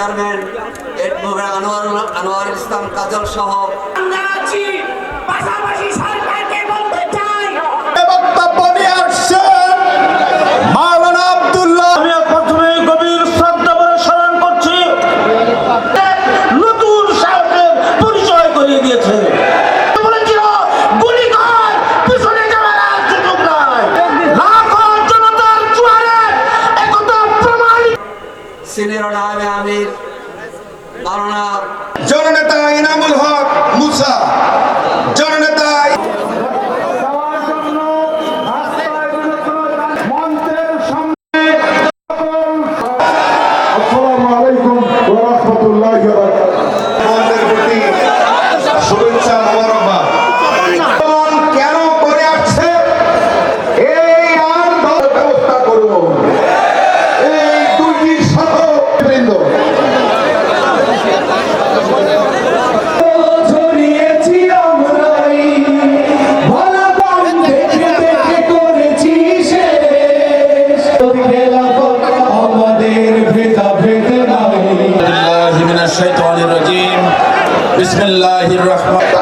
Chairman advocate Anwar ইসলাম কাজল সহ পাশাপাশি সরকারকে বলতে চাই বক্তব্য নিয়ে আসছেন মাওলানা আব্দুল্লাহ। আমি প্রথমে গভীর শ্রদ্ধা ভরে স্মরণ করছি, নতুন সাহেবের পরিচয় করিয়ে দিয়েছে। সিনিয়র নায়েবে আমির মাওলানা জননেতা ইনামুল হক মুসা, জননেতা আসসালামু আলাইকুম ওয়া রাহমাতুল্লাহি ওয়া বারাকাতুহু। শুভেচ্ছা মোবারকবাদ। কেন করে আসছে এই আর ব্যবস্থা করব এই দুইটি সহবৃন্দ ছড়িয়েছি আমরাই ভোলা পান দেখে দেখে করেছি শেষ খেলাফত আমাদের ভেদা ভেদ নাই বিসমিল্লাহির রহমানির রহিম। বিসমিল্লাহির রহমানির